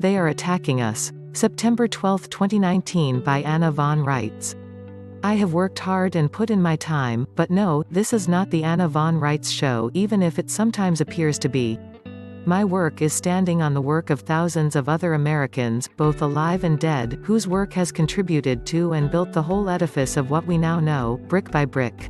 They are attacking us. September 12, 2019 by Anna von Reitz. I have worked hard and put in my time, but no, this is not the Anna von Reitz Show, even if it sometimes appears to be. My work is standing on the work of thousands of other Americans, both alive and dead, whose work has contributed to and built the whole edifice of what we now know, brick by brick.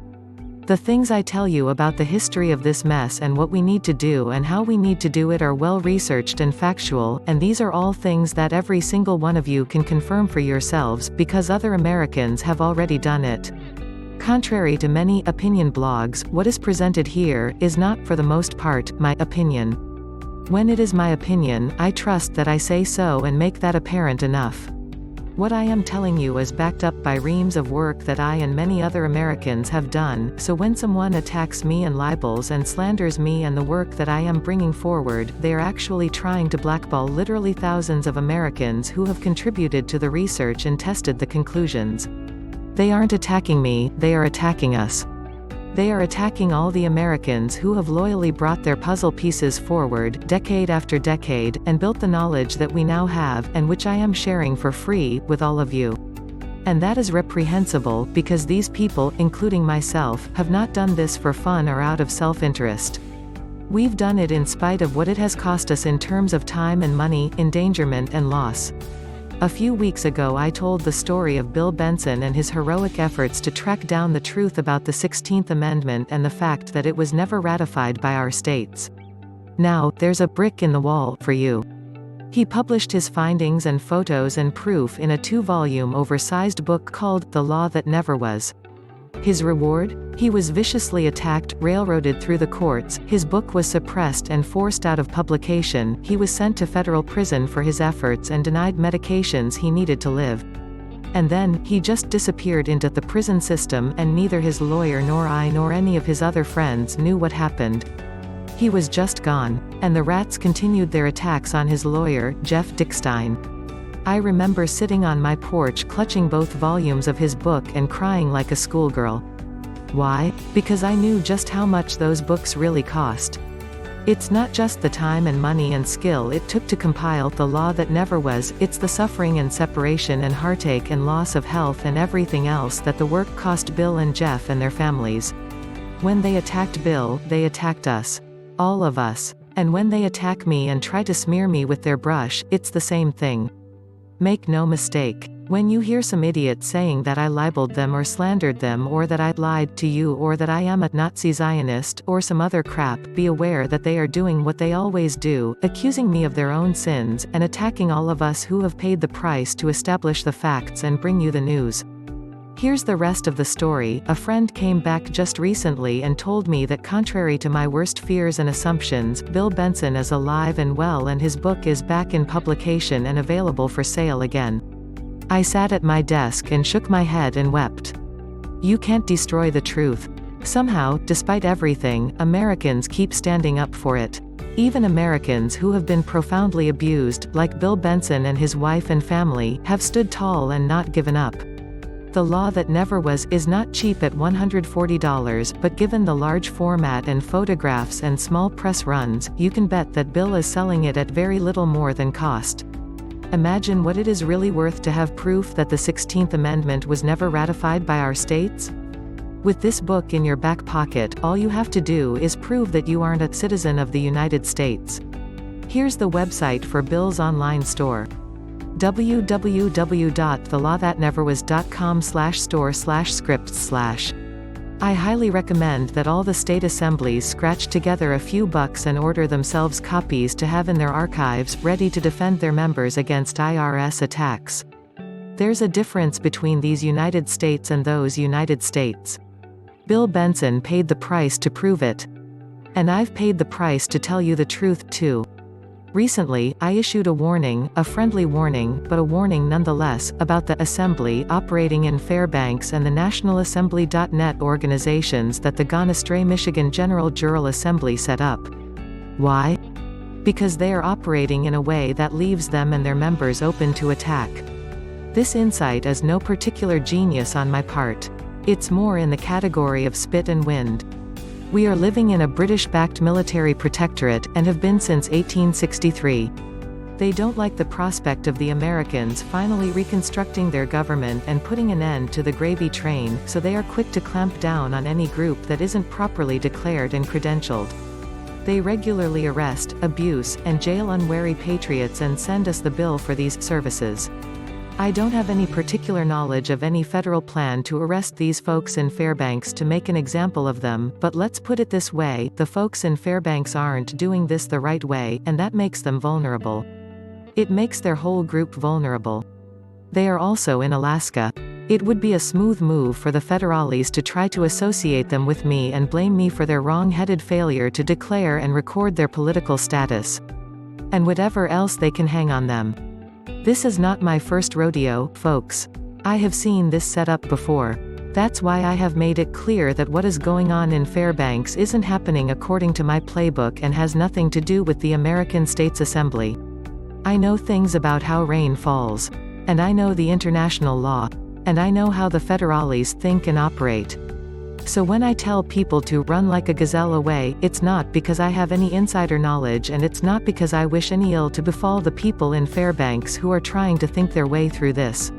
The things I tell you about the history of this mess and what we need to do and how we need to do it are well researched and factual, and these are all things that every single one of you can confirm for yourselves, because other Americans have already done it. Contrary to many opinion blogs, what is presented here is not, for the most part, my opinion. When it is my opinion, I trust that I say so and make that apparent enough. What I am telling you is backed up by reams of work that I and many other Americans have done, so when someone attacks me and libels and slanders me and the work that I am bringing forward, they are actually trying to blackball literally thousands of Americans who have contributed to the research and tested the conclusions. They aren't attacking me, they are attacking us. They are attacking all the Americans who have loyally brought their puzzle pieces forward, decade after decade, and built the knowledge that we now have, and which I am sharing for free, with all of you. And that is reprehensible, because these people, including myself, have not done this for fun or out of self-interest. We've done it in spite of what it has cost us in terms of time and money, endangerment and loss. A few weeks ago I told the story of Bill Benson and his heroic efforts to track down the truth about the 16th Amendment and the fact that it was never ratified by our states. Now, there's a brick in the wall, for you. He published his findings and photos and proof in a 2-volume oversized book called The Law That Never Was. His reward? He was viciously attacked, railroaded through the courts, his book was suppressed and forced out of publication, he was sent to federal prison for his efforts and denied medications he needed to live. And then, he just disappeared into the prison system, and neither his lawyer nor I nor any of his other friends knew what happened. He was just gone. And the rats continued their attacks on his lawyer, Jeff Dickstein. I remember sitting on my porch clutching both volumes of his book and crying like a schoolgirl. Why? Because I knew just how much those books really cost. It's not just the time and money and skill it took to compile The Law That Never Was, it's the suffering and separation and heartache and loss of health and everything else that the work cost Bill and Jeff and their families. When they attacked Bill, they attacked us. All of us. And when they attack me and try to smear me with their brush, it's the same thing. Make no mistake. When you hear some idiot saying that I libeled them or slandered them or that I lied to you or that I am a Nazi Zionist or some other crap, be aware that they are doing what they always do, accusing me of their own sins, and attacking all of us who have paid the price to establish the facts and bring you the news. Here's the rest of the story. A friend came back just recently and told me that contrary to my worst fears and assumptions, Bill Benson is alive and well and his book is back in publication and available for sale again. I sat at my desk and shook my head and wept. You can't destroy the truth. Somehow, despite everything, Americans keep standing up for it. Even Americans who have been profoundly abused, like Bill Benson and his wife and family, have stood tall and not given up. The Law That Never Was is not cheap at $140, but given the large format and photographs and small press runs, you can bet that Bill is selling it at very little more than cost. Imagine what it is really worth to have proof that the 16th Amendment was never ratified by our states? With this book in your back pocket, all you have to do is prove that you aren't a citizen of the United States. Here's the website for Bill's online store. www.thelawthatneverwas.com/store/scripts/. I highly recommend that all the state assemblies scratch together a few bucks and order themselves copies to have in their archives, ready to defend their members against IRS attacks. There's a difference between these United States and those United States. Bill Benson paid the price to prove it. And I've paid the price to tell you the truth, too. Recently, I issued a warning, a friendly warning, but a warning nonetheless, about the Assembly operating in Fairbanks and the NationalAssembly.net organizations that the Gone Astray Michigan General Jural Assembly set up. Why? Because they are operating in a way that leaves them and their members open to attack. This insight is no particular genius on my part. It's more in the category of spit and wind. We are living in a British-backed military protectorate, and have been since 1863. They don't like the prospect of the Americans finally reconstructing their government and putting an end to the gravy train, so they are quick to clamp down on any group that isn't properly declared and credentialed. They regularly arrest, abuse, and jail unwary patriots and send us the bill for these services. I don't have any particular knowledge of any federal plan to arrest these folks in Fairbanks to make an example of them, but let's put it this way, the folks in Fairbanks aren't doing this the right way, and that makes them vulnerable. It makes their whole group vulnerable. They are also in Alaska. It would be a smooth move for the federales to try to associate them with me and blame me for their wrong-headed failure to declare and record their political status. And whatever else they can hang on them. This is not my first rodeo, folks. I have seen this set up before. That's why I have made it clear that what is going on in Fairbanks isn't happening according to my playbook and has nothing to do with the American States Assembly. I know things about how rain falls. And I know the international law. And I know how the federales think and operate. So when I tell people to run like a gazelle away, it's not because I have any insider knowledge, and it's not because I wish any ill to befall the people in Fairbanks who are trying to think their way through this.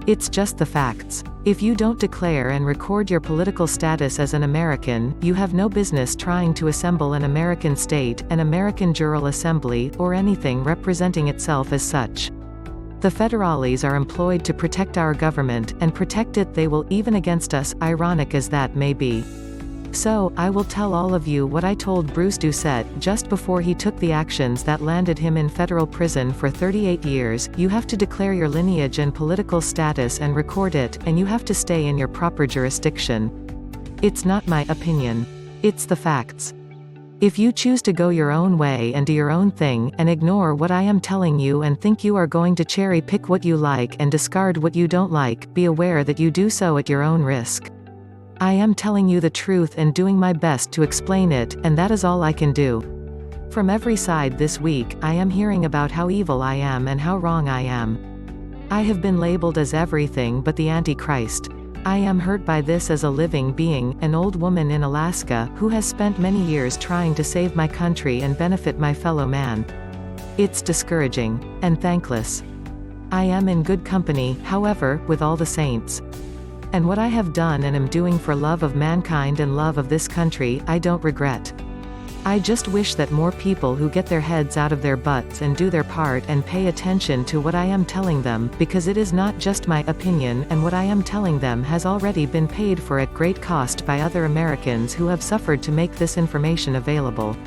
It's just the facts. If you don't declare and record your political status as an American, you have no business trying to assemble an American state, an American General Assembly, or anything representing itself as such. The federales are employed to protect our government, and protect it they will even against us, ironic as that may be. So, I will tell all of you what I told Bruce Doucette, just before he took the actions that landed him in federal prison for 38 years, you have to declare your lineage and political status and record it, and you have to stay in your proper jurisdiction. It's not my opinion. It's the facts. If you choose to go your own way and do your own thing, and ignore what I am telling you and think you are going to cherry-pick what you like and discard what you don't like, be aware that you do so at your own risk. I am telling you the truth and doing my best to explain it, and that is all I can do. From every side this week, I am hearing about how evil I am and how wrong I am. I have been labeled as everything but the Antichrist. I am hurt by this as a living being, an old woman in Alaska, who has spent many years trying to save my country and benefit my fellow man. It's discouraging. And thankless. I am in good company, however, with all the saints. And what I have done and am doing for love of mankind and love of this country, I don't regret. I just wish that more people who get their heads out of their butts and do their part and pay attention to what I am telling them, because it is not just my opinion, and what I am telling them has already been paid for at great cost by other Americans who have suffered to make this information available.